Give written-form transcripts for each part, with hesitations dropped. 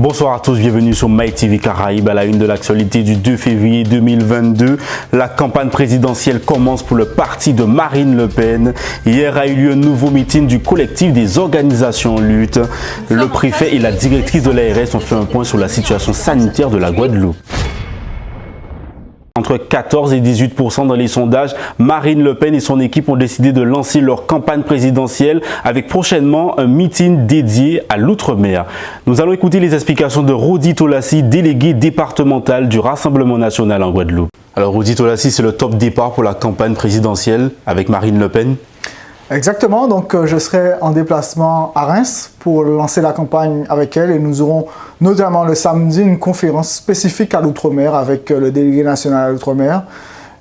Bonsoir à tous, bienvenue sur MyTV Caraïbes à la une de l'actualité du 2 février 2022. La campagne présidentielle commence pour le parti de Marine Le Pen. Hier a eu lieu un nouveau meeting du collectif des organisations en lutte. Le préfet et la directrice de l'ARS ont fait un point sur la situation sanitaire de la Guadeloupe. Entre 14 et 18% dans les sondages, Marine Le Pen et son équipe ont décidé de lancer leur campagne présidentielle avec prochainement un meeting dédié à l'outre-mer. Nous allons écouter les explications de Rodi Tolassi, délégué départemental du Rassemblement national en Guadeloupe. Alors Rodi Tolassi, c'est le top départ pour la campagne présidentielle avec Marine Le Pen. Exactement, donc je serai en déplacement à Reims pour lancer la campagne avec elle et nous aurons notamment le samedi une conférence spécifique à l'outre-mer avec le délégué national à l'outre-mer.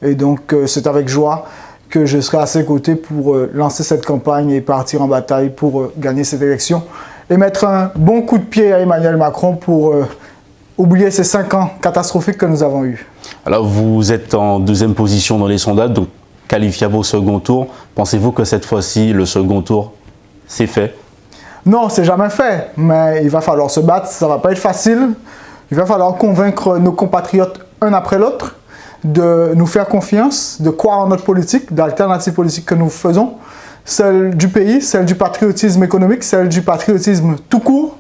Et donc c'est avec joie que je serai à ses côtés pour lancer cette campagne et partir en bataille pour gagner cette élection et mettre un bon coup de pied à Emmanuel Macron pour oublier ces 5 ans catastrophiques que nous avons eus. Alors vous êtes en deuxième position dans les sondages, donc qualifiable au second tour. Pensez-vous que cette fois-ci, le second tour, c'est fait? Non, c'est jamais fait, mais il va falloir se battre, ça va pas être facile. Il va falloir convaincre nos compatriotes un après l'autre de nous faire confiance, de croire en notre politique, d'alternative politique que nous faisons, celle du pays, celle du patriotisme économique, celle du patriotisme tout court,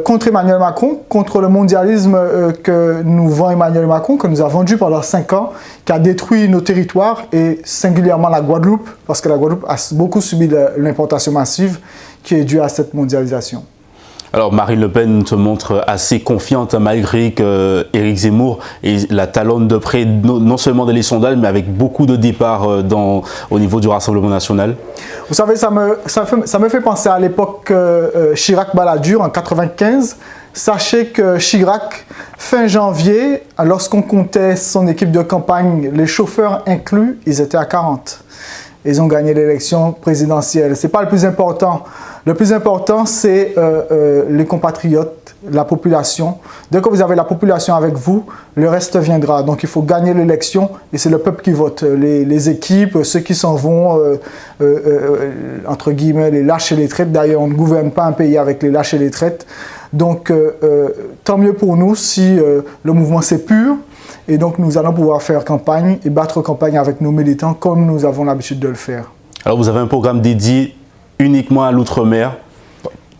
contre Emmanuel Macron, contre le mondialisme que nous vend Emmanuel Macron, que nous avons vendu pendant 5 ans, qui a détruit nos territoires et singulièrement la Guadeloupe, parce que la Guadeloupe a beaucoup subi l'importation massive qui est due à cette mondialisation. Alors Marine Le Pen se montre assez confiante malgré que Éric Zemmour la talonne de près, non seulement dans les sondages, mais avec beaucoup de départs au niveau du Rassemblement national. Vous savez, ça me fait penser à l'époque Chirac-Balladur en 1995. Sachez que Chirac, fin janvier, lorsqu'on comptait son équipe de campagne, les chauffeurs inclus, ils étaient à 40. Ils ont gagné l'élection présidentielle. Ce n'est pas le plus important. Le plus important, c'est les compatriotes, la population. Dès que vous avez la population avec vous, le reste viendra. Donc il faut gagner l'élection et c'est le peuple qui vote. Les équipes, ceux qui s'en vont, entre guillemets, les lâches et les traites. D'ailleurs, on ne gouverne pas un pays avec les lâches et les traites. Donc tant mieux pour nous si le mouvement c'est pur. Et donc nous allons pouvoir faire campagne et battre campagne avec nos militants comme nous avons l'habitude de le faire. Alors vous avez un programme dédié uniquement à l'outre-mer.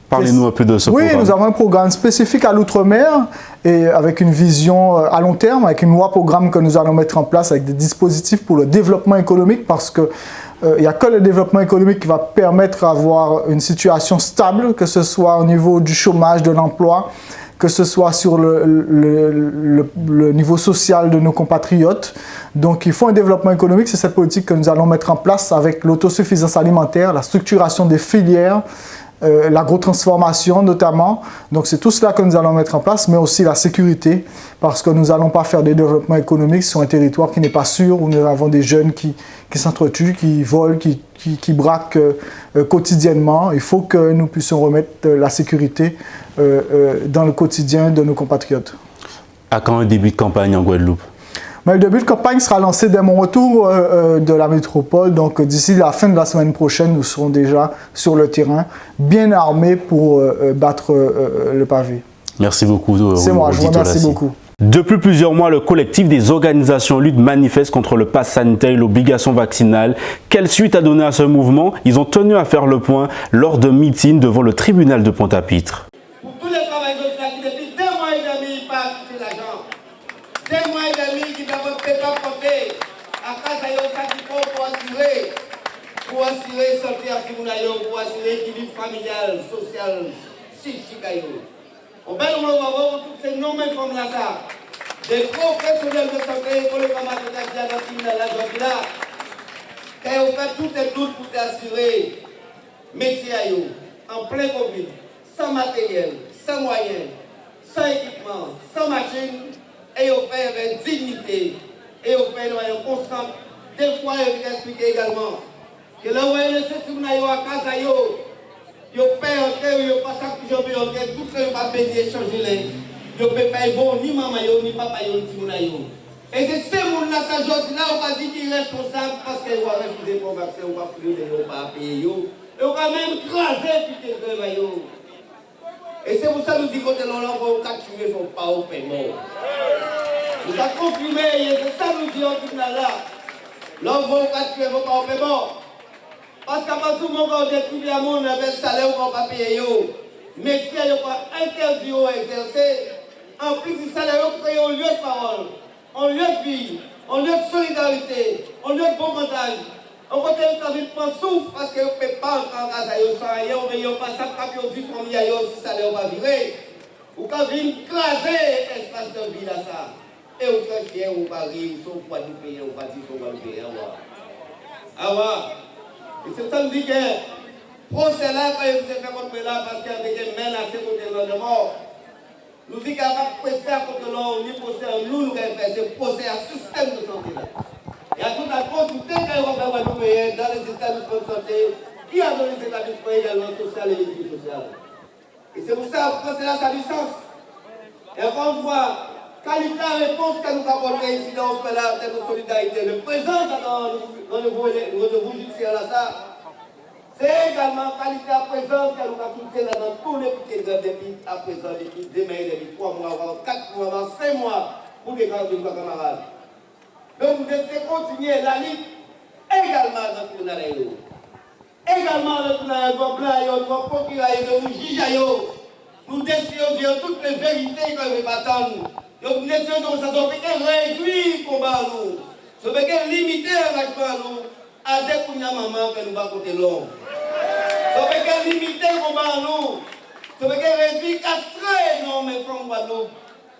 Parlez-nous un peu de ce programme. Oui, nous avons un programme spécifique à l'outre-mer et avec une vision à long terme, avec une loi programme que nous allons mettre en place avec des dispositifs pour le développement économique parce que il n'y a que le développement économique qui va permettre d'avoir une situation stable, que ce soit au niveau du chômage, de l'emploi, que ce soit sur le niveau social de nos compatriotes. Donc il faut un développement économique, c'est cette politique que nous allons mettre en place avec l'autosuffisance alimentaire, la structuration des filières, l'agrotransformation notamment. Donc c'est tout cela que nous allons mettre en place, mais aussi la sécurité, parce que nous n'allons pas faire des développements économiques sur un territoire qui n'est pas sûr, où nous avons des jeunes qui s'entretuent, qui volent, qui braquent quotidiennement. Il faut que nous puissions remettre la sécurité dans le quotidien de nos compatriotes. À quand un début de campagne en Guadeloupe? Mais le début de campagne sera lancé dès mon retour de la métropole. Donc d'ici la fin de la semaine prochaine, nous serons déjà sur le terrain, bien armés pour battre le pavé. Merci beaucoup. C'est moi, je vous remercie beaucoup. Depuis plusieurs mois, le collectif des organisations lutte manifeste contre le pass sanitaire et l'obligation vaccinale. Quelle suite a donné à ce mouvement? Ils ont tenu à faire le point lors d'un meeting devant le tribunal de Pointe-à-Pitre. Pour tous les travailleurs qui depuis 2 mois et demi, pas toucher l'argent. 2 mois et demi qui n'ont pas porté à casa pour assurer santé à Timonayo, pour assurer l'équilibre familial, social, psychique. Au bel moment où tous ces noms-mêmes comme là, des professionnels de santé, pour les camarades de la Jordina, qui ont fait tout et tout pour assurer métier en plein Covid, sans matériel, sans moyens, sans équipement, sans machine, et ont fait avec dignité, et ont fait une constante. Des fois, je vais expliquer également que là où il y a ce tribunal à casa, yo paye entrer, yo pas ça que je peux entrer, tout ce que va payer changer les. Yo peut pas bon ni maman yo ni papa yo ni timona yo. Et c'est ces gens là ça joue là on va dire qu'il est responsable parce qu'il va refuser pour vaccin ou va prier yo pas payer yo. Et on va même craser puis que yo. Et c'est pour ça que nous disons que l'enfant au cas tué, il ne faut pas au paiement. Nous avons confirmé, et c'est ça que nous disons au tribunal là. L'enfant au cas tué, il ne faut pas au paiement. Parce qu'à partir du moment où on détruit à mon salaire, on ne va pas payer. Mais si on va interdire à exercer, en plus du salaire, on crée un lieu de parole, un lieu de vie, un lieu de solidarité, un lieu de bon montage. On va dire que vous prend souffle parce que vous ne pouvez pas entrer en casa sans rien, mais vous ne pouvez pas savoir que vous avez si ça ne va pas virer. Vous pouvez écraser l'espace de vie là ça. Et vous êtes fiers, vous parlez, vous sont quoi du pays, vous parlez, vous va le payer. Et c'est ça que je dis que le procès là, quand vous êtes fait contre là, parce qu'il y a des mains à ce côté de mort, nous disons qu'il y a un procès à côté de l'eau, ni procès à nous, nous avons fait, c'est procès à système de santé là. Il y a toute la consulté qu'on va faire dans les établissements de santé, qui a donné les établissements également social et l'éducation sociale. Et c'est pour ça que c'est là sa licence. Et encore une fois, qualité de réponse que nous avons ici dans ce là de solidarité, le présent dans le rendez-vous judiciaire là, ça, c'est également qualité de présence que nous avons touché dans tous les petits depuis à présent, depuis demain, depuis 3 mois, 4 mois, 5 mois, pour les camarades. Donc, nous devons continuer la lutte également dans le tribunal. Également dans le tribunal de blanc, de procureur, de nous juger. Nous décidons de dire toutes les vérités que nous battons. Nous décidons de nous réduire le combat. Nous devons limiter l'engagement à des coups maman que nous va côté l'homme. Nous devons limiter le combat. Nous devons réduire, castrer nos femmes.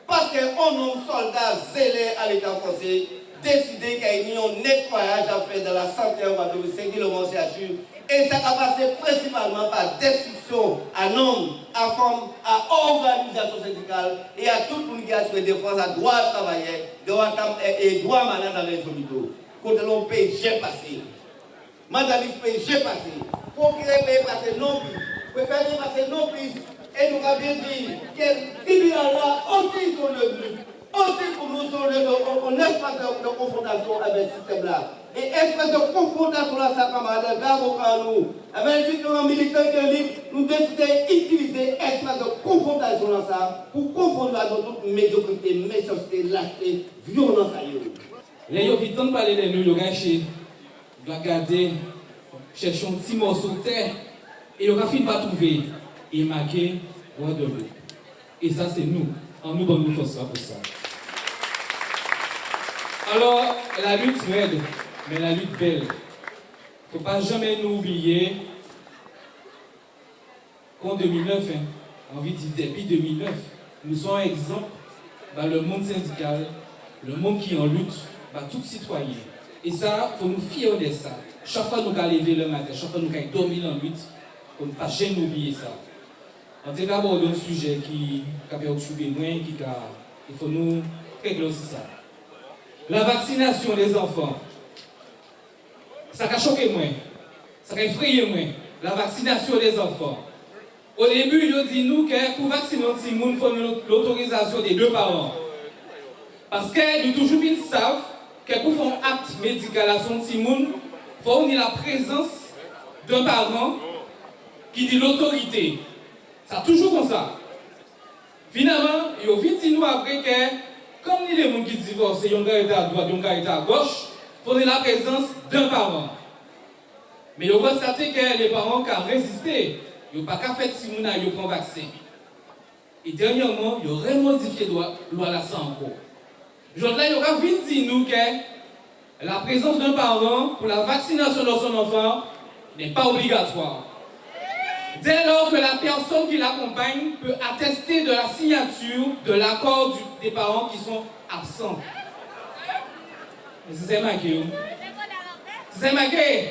Parce qu'on est soldats zélés à l'État français. Décider qu'il y a un nettoyage à faire dans la santé en Guadeloupe, c'est le CHU. Et ça va passer principalement par destruction à nombre, à forme, à organisation syndicale et à toute l'obligation de défense à droit de travailler et droit malade dans les hôpitaux. Quand l'on paye, j'ai passé. Madame, paye, j'ai passé. Pour qu'il paye, passer non plus. Préférez passer non plus. Et nous avons bien dit que tribunal là aussi sont le but. Aussi pour nous, on espace de confrontation avec ce système-là. Et espèce de confrontation là, ça camarade, d'avocats nous, avec les différents militaires que nous décidons d'utiliser espace de confrontation là, ça, pour confondre à notre médiocrité, méchanceté, lâcheté, violence à eux. Les gens qui tentent de parler de nous, ils ont gâché, ils doivent garder, chercher un petit morceau de terre, et ils ont fini par trouver, et marquer, roi de l'eau. Et ça, c'est nous. En nous, nous faisons pour ça. Alors, la lutte raide, mais la lutte belle. Il ne faut pas jamais nous oublier qu'en 2009, envie de dire depuis 2009, nous sommes un exemple dans le monde syndical, le monde qui est en lutte, par tout citoyen. Et ça, il faut nous fier de ça. Chaque fois que nous avons levé le matin, chaque fois que nous avons dormi en lutte, il ne faut pas jamais oublier ça. On va aborder un sujet qui a préoccupé moins, il faut nous régler aussi ça. La vaccination des enfants. Ça a choqué moi, ça a effrayé moi. La vaccination des enfants. Au début, ils ont dit nous que pour vacciner un petit monde, il faut l'autorisation des 2 parents. Parce que nous toujours ils savent que pour faire un acte médical à son petit monde, il faut avoir la présence d'un parent qui dit l'autorité. Ça toujours comme ça. Finalement, ils ont dit nous après que comme les gens qui divorcent, ils ont été à droite, ils ont été à gauche, il faut la présence d'un parent. Mais ils ont constaté que les parents qui ont résisté, ils n'ont pas qu'à faire si ils ont pris un vaccin. Et dernièrement, ils ont remodifié la loi là encore. Aujourd'hui, ils ont dit nous que la présence d'un parent pour la vaccination de son enfant n'est pas obligatoire. Dès lors que la personne qui l'accompagne peut attester de la signature de l'accord des parents qui sont absents. Mais c'est marqué. C'est marqué.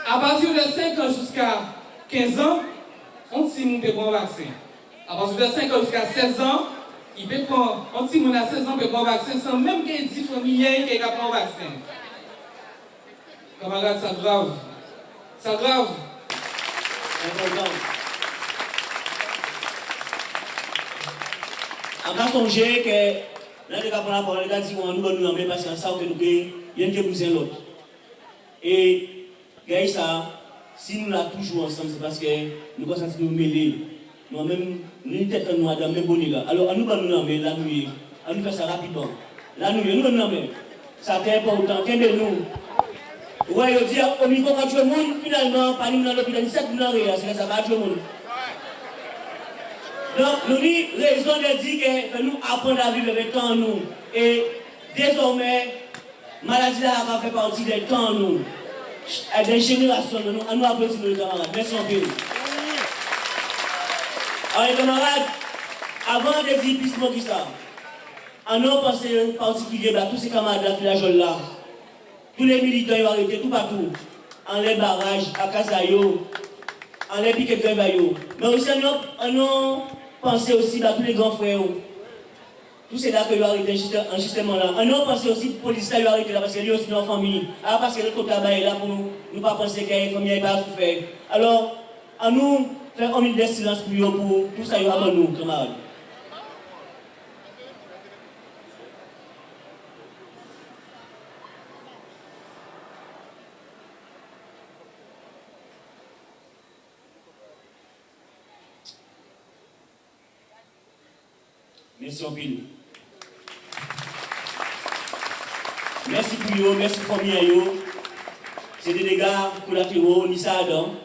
À partir de 5 ans jusqu'à 15 ans, on peut prendre un vaccin. À partir de 5 ans jusqu'à 16 ans, il peut prendre, on à 16 ans peut prendre un vaccin sans même qu'il y ait 10 familles qui prennent un vaccin. Camarades, c'est grave. C'est grave. On va songer que là, les gars, la parole, les gars, nous nous en parce qu'on sait que nous il y a une qui nous l'autre. Et, ça, si nous l'avons toujours ensemble, c'est parce que nous commençons à nous mêler. nous-mêmes, nous tête nous madame les bonnets là. Alors, nous allons nous nommer, là nous faire ça rapidement. Là nous allons nous nommer. Ça c'est important. Qu'est-ce que nous? Ouais, je dis, au micro, quand tu es monde, finalement, pas nous dans l'hôpital, c'est ça que nous avons, c'est ça va tuer le monde. Donc, nous avons raison de dire que nous apprenons à vivre avec temps nous. Et désormais, maladie là va faire partie des temps nous. Des générations de nous. À nous applaudissons nos camarades. Merci en peu. Alors, les camarades, avant de dire plus que ça, en nous pensons particulier à tous ces camarades qui la journée là. Tous les militants ils vont arrêter tout partout. En les barrages, à Kasayo, en les piquets de Vayo. Mais aussi, en nous pensons aussi à tous les grands frères. Tous ces là que ils vont arrêter justement là. En nous pensons aussi que les policiers ils vont arrêter là parce que lui aussi dans la famille. Alors parce que le côté là est là pour nous ne pas penser qu'il y a une famille qui va tout faire. Alors, en nous faire un minute de silence pour tout ça, il va dans nous, camarades. Merci en pile. Merci pour vous, merci pour vous. C'est des dégâts collatéraux, ni ça Adam.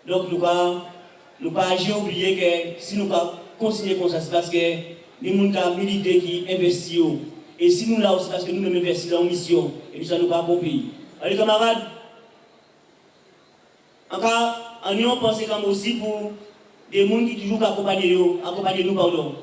Donc nous ne pas oublier que si nous ne pas continuer comme ça, c'est parce que les gens militaires qui investissent. Et si nous là aussi, parce que nous nous investissons dans une mission. Et nous sommes pas bon pays. Allez camarades, encore, en ayant pensé comme aussi pour des gens qui toujours accompagnent nous, pardon.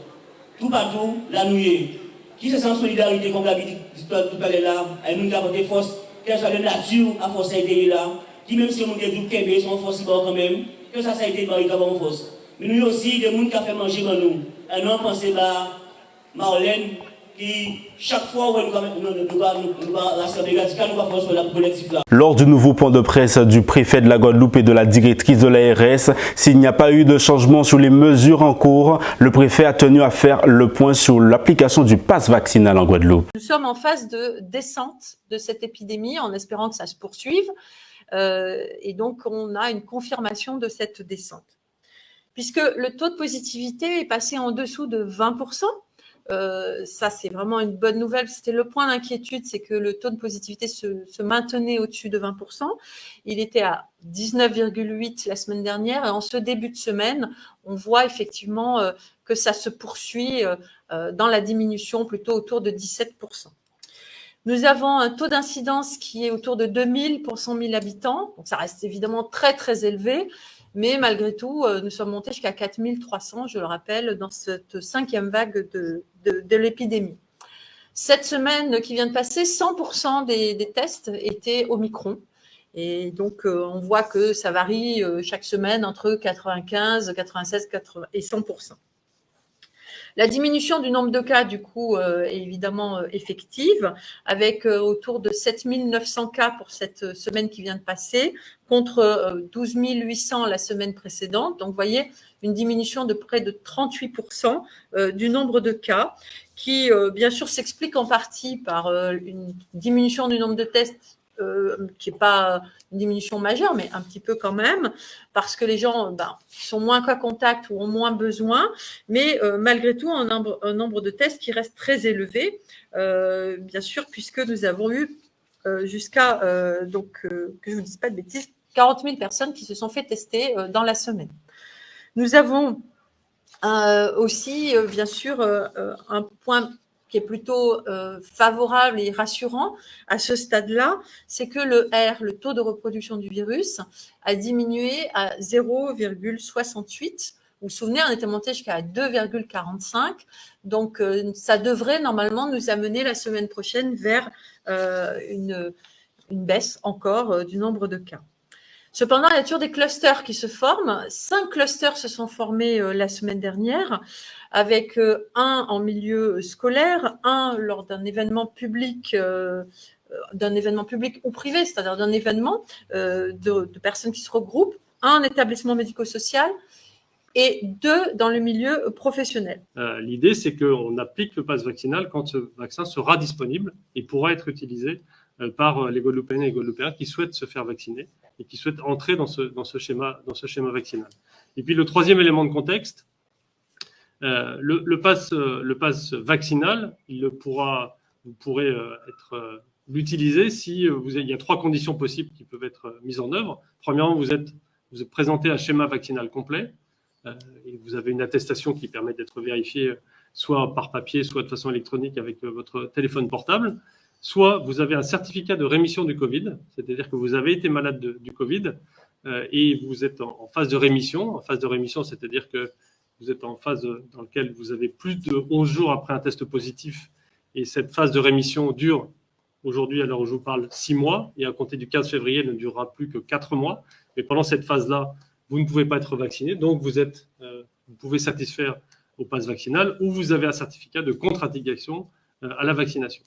Tout partout, la nouille. Qui se sent en solidarité, comme l'a dit tout à l'heure là, et nous avons des forces, qu'elles soient de nature, à force d'aider là, qui même si on dit que Québec sont force quand même, que ça a été dans les en force. Mais nous aussi, des gens qui ont fait manger dans nous. Et nous pensons à Marlène, qui chaque fois où nous Lors du nouveau point de presse du préfet de la Guadeloupe et de la directrice de l'ARS, s'il n'y a pas eu de changement sur les mesures en cours, le préfet a tenu à faire le point sur l'application du pass vaccinal en Guadeloupe. Nous sommes en phase de descente de cette épidémie en espérant que ça se poursuive. Et donc, on a une confirmation de cette descente. Puisque le taux de positivité est passé en dessous de 20%, ça, c'est vraiment une bonne nouvelle. C'était le point d'inquiétude, c'est que le taux de positivité se maintenait au-dessus de 20%. Il était à 19,8 la semaine dernière. Et en ce début de semaine, on voit effectivement que ça se poursuit dans la diminution, plutôt autour de 17%. Nous avons un taux d'incidence qui est autour de 2000 pour 100 000 habitants. Donc, ça reste évidemment très, très élevé. Mais malgré tout, nous sommes montés jusqu'à 4300, je le rappelle, dans cette 5e vague de l'épidémie. Cette semaine qui vient de passer, 100% des tests étaient Omicron. Et donc, on voit que ça varie chaque semaine entre 95, 96 80 et 100%. La diminution du nombre de cas, du coup, est évidemment effective, avec autour de 7900 cas pour cette semaine qui vient de passer, contre 12 800 la semaine précédente. Donc, vous voyez, une diminution de près de 38% du nombre de cas, qui, bien sûr, s'explique en partie par une diminution du nombre de tests, qui n'est pas une diminution majeure, mais un petit peu quand même, parce que les gens sont moins cas contact ou ont moins besoin, mais malgré tout, un nombre de tests qui reste très élevé, bien sûr, puisque nous avons eu jusqu'à, que je ne vous dise pas de bêtises, 40 000 personnes qui se sont fait tester dans la semaine. Nous avons aussi, bien sûr, un point qui est plutôt favorable et rassurant à ce stade-là, c'est que le R, le taux de reproduction du virus, a diminué à 0,68. Vous vous souvenez, on était monté jusqu'à 2,45. Donc, ça devrait normalement nous amener la semaine prochaine vers une baisse encore du nombre de cas. Cependant, il y a toujours des clusters qui se forment. 5 clusters se sont formés la semaine dernière, avec un en milieu scolaire, un lors d'un événement public ou privé, c'est-à-dire d'un événement de personnes qui se regroupent, un en établissement médico-social et 2 dans le milieu professionnel. L'idée, c'est qu'on applique le pass vaccinal quand ce vaccin sera disponible et pourra être utilisé par les Guadeloupéennes et les Guadeloupéens qui souhaitent se faire vacciner et qui souhaitent entrer dans ce schéma vaccinal. Et puis le troisième élément de contexte, Le pass vaccinal, vous pourrez l'utiliser si il y a 3 conditions possibles qui peuvent être mises en œuvre. Premièrement, vous êtes présenté un schéma vaccinal complet et vous avez une attestation qui permet d'être vérifiée soit par papier, soit de façon électronique avec votre téléphone portable. Soit vous avez un certificat de rémission du Covid, c'est-à-dire que vous avez été malade du Covid et vous êtes en phase de rémission. En phase de rémission, c'est-à-dire que vous êtes en phase dans laquelle vous avez plus de 11 jours après un test positif et cette phase de rémission dure aujourd'hui, à l'heure où je vous parle, 6 mois et à compter du 15 février, elle ne durera plus que 4 mois. Mais pendant cette phase-là, vous ne pouvez pas être vacciné, donc vous pouvez satisfaire au pass vaccinal ou vous avez un certificat de contre-indication à la vaccination.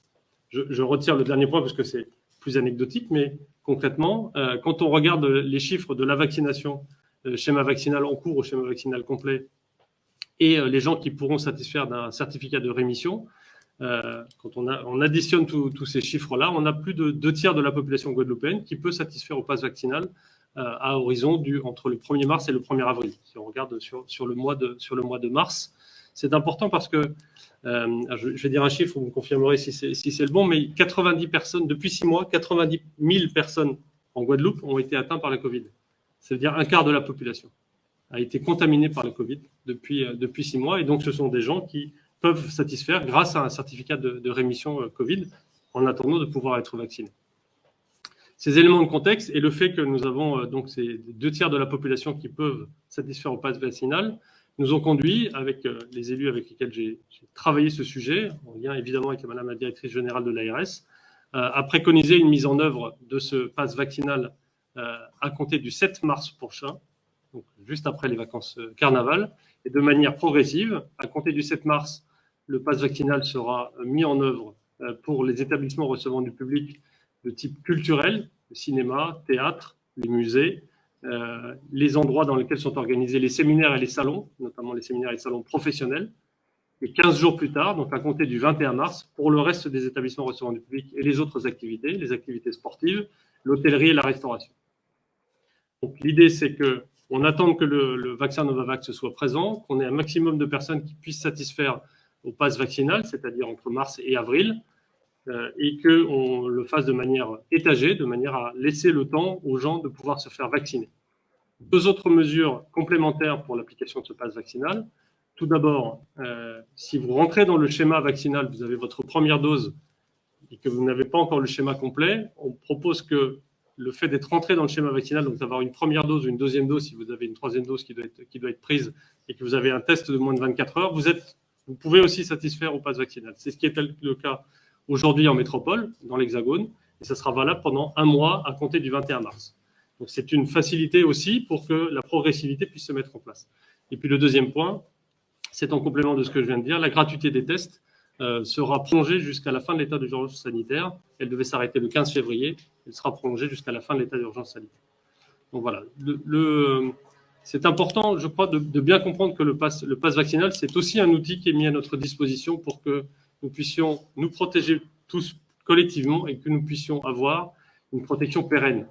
Je retire le dernier point parce que c'est plus anecdotique, mais concrètement, quand on regarde les chiffres de la vaccination, schéma vaccinal en cours ou schéma vaccinal complet, et les gens qui pourront satisfaire d'un certificat de rémission, quand on additionne tous ces chiffres-là, on a plus de 2/3 de la population guadeloupéenne qui peut satisfaire au pass vaccinal à horizon entre le 1er mars et le 1er avril. Si on regarde sur le mois de mars, c'est important parce que, je vais dire un chiffre, vous me confirmerez si c'est le bon, mais 90 personnes, depuis 6 mois, 90 000 personnes en Guadeloupe ont été atteintes par la Covid. C'est-à-dire un quart de la population a été contaminée par la Covid depuis 6 mois. Et donc, ce sont des gens qui peuvent satisfaire grâce à un certificat de rémission Covid en attendant de pouvoir être vaccinés. Ces éléments de contexte et le fait que nous avons donc ces 2/3 de la population qui peuvent satisfaire au pass vaccinal nous ont conduit, avec les élus avec lesquels j'ai travaillé ce sujet, en lien évidemment avec Madame la directrice générale de l'ARS, à préconiser une mise en œuvre de ce pass vaccinal à compter du 7 mars prochain, donc juste après les vacances carnaval, et de manière progressive. À compter du 7 mars, le pass vaccinal sera mis en œuvre pour les établissements recevant du public de type culturel, le cinéma, théâtre, les musées, les endroits dans lesquels sont organisés les séminaires et les salons, notamment les séminaires et les salons professionnels. Et 15 jours plus tard, donc à compter du 21 mars, pour le reste des établissements recevant du public et les autres activités, les activités sportives, l'hôtellerie et la restauration. Donc l'idée, c'est qu'on attende que le vaccin Novavax soit présent, qu'on ait un maximum de personnes qui puissent satisfaire au pass vaccinal, c'est-à-dire entre mars et avril, et qu'on le fasse de manière étagée, de manière à laisser le temps aux gens de pouvoir se faire vacciner. 2 autres mesures complémentaires pour l'application de ce pass vaccinal. Tout d'abord, si vous rentrez dans le schéma vaccinal, vous avez votre première dose et que vous n'avez pas encore le schéma complet, on propose que le fait d'être rentré dans le schéma vaccinal, donc d'avoir une première dose ou une deuxième dose, si vous avez une troisième dose qui doit être prise et que vous avez un test de moins de 24 heures, vous pouvez aussi satisfaire au pass vaccinal. C'est ce qui est le cas aujourd'hui en métropole, dans l'Hexagone, et ça sera valable pendant 1 mois à compter du 21 mars. Donc c'est une facilité aussi pour que la progressivité puisse se mettre en place. Et puis le deuxième point, c'est en complément de ce que je viens de dire, la gratuité des tests sera prolongée jusqu'à la fin de l'état d'urgence sanitaire. Elle devait s'arrêter le 15 février, elle sera prolongée jusqu'à la fin de l'état d'urgence sanitaire. Donc voilà, c'est important, je crois, de bien comprendre que le pass vaccinal, c'est aussi un outil qui est mis à notre disposition pour que nous puissions nous protéger tous collectivement et que nous puissions avoir une protection pérenne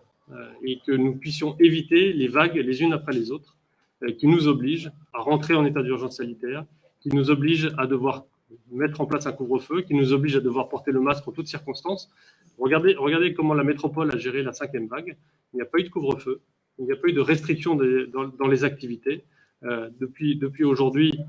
et que nous puissions éviter les vagues les unes après les autres qui nous obligent à rentrer en état d'urgence sanitaire, qui nous obligent à devoir mettre en place un couvre-feu, qui nous obligent à devoir porter le masque en toutes circonstances. Regardez comment la métropole a géré la 5e vague. Il n'y a pas eu de couvre-feu, il n'y a pas eu de restrictions dans les activités. Depuis aujourd'hui,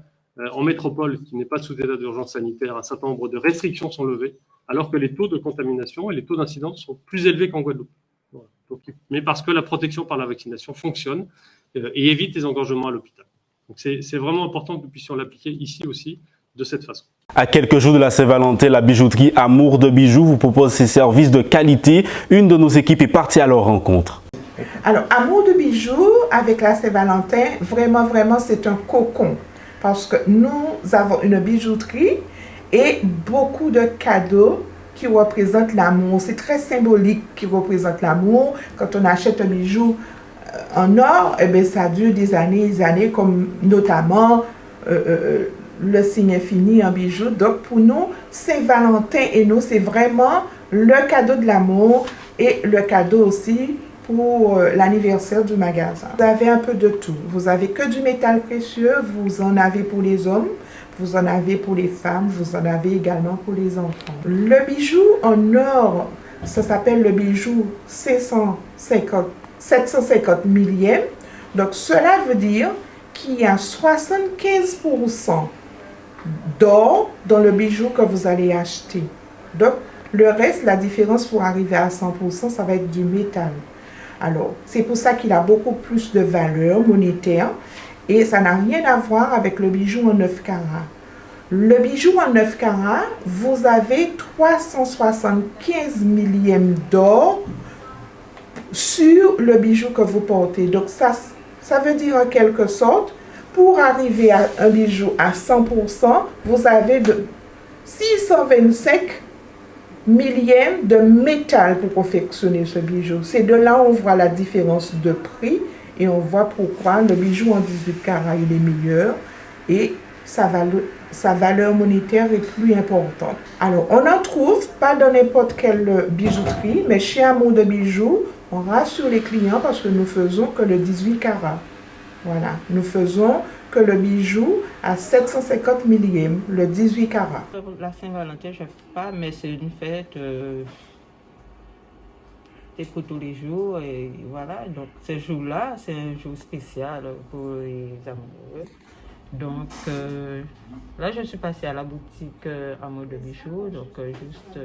en métropole, qui n'est pas sous état d'urgence sanitaire, un certain nombre de restrictions sont levées, alors que les taux de contamination et les taux d'incidence sont plus élevés qu'en Guadeloupe. Voilà. Donc, mais parce que la protection par la vaccination fonctionne et évite les engorgements à l'hôpital. Donc c'est vraiment important que nous puissions l'appliquer ici aussi de cette façon. À quelques jours de la Saint-Valentin, la bijouterie Amour de Bijoux vous propose ses services de qualité. Une de nos équipes est partie à leur rencontre. Alors, Amour de Bijoux, avec la Saint-Valentin, vraiment, c'est un cocon. Parce que nous avons une bijouterie et beaucoup de cadeaux qui représentent l'amour. C'est très symbolique qui représente l'amour. Quand on achète un bijou en or, eh bien, ça dure des années, comme notamment le signe infini en bijou. Donc, pour nous, Saint-Valentin et nous, c'est vraiment le cadeau de l'amour et le cadeau aussi pour l'anniversaire du magasin. Vous avez un peu de tout. Vous avez que du métal précieux, vous en avez pour les hommes, vous en avez pour les femmes, vous en avez également pour les enfants. Le bijou en or, ça s'appelle le bijou 750 millième. Donc cela veut dire qu'il y a 75% d'or dans le bijou que vous allez acheter. Donc le reste, la différence pour arriver à 100%, ça va être du métal. Alors, c'est pour ça qu'il a beaucoup plus de valeur monétaire et ça n'a rien à voir avec le bijou en 9 carats. Le bijou en 9 carats, vous avez 375 millièmes d'or sur le bijou que vous portez. Donc, ça veut dire en quelque sorte, pour arriver à un bijou à 100%, vous avez de 625 millièmes de métal pour confectionner ce bijou. C'est de là où on voit la différence de prix et on voit pourquoi le bijou en 18 carats il est meilleur et sa valeur monétaire est plus importante. Alors, on n'en trouve pas dans n'importe quelle bijouterie, mais chez Amour de Bijoux, on rassure les clients parce que nous faisons que le 18 carats. Voilà, nous faisons que le bijou à 750 millièmes, le 18 carats. La Saint-Valentin, je ne fais pas, mais c'est une fête pour tous les jours. Et voilà, donc ce jour-là, c'est un jour spécial pour les amoureux. Donc là, je suis passée à la boutique Amour de Bijoux, donc juste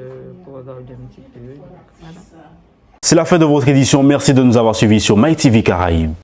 pour regarder un petit peu. Donc, voilà. C'est la fin de votre édition. Merci de nous avoir suivis sur MyTV Caraïbes.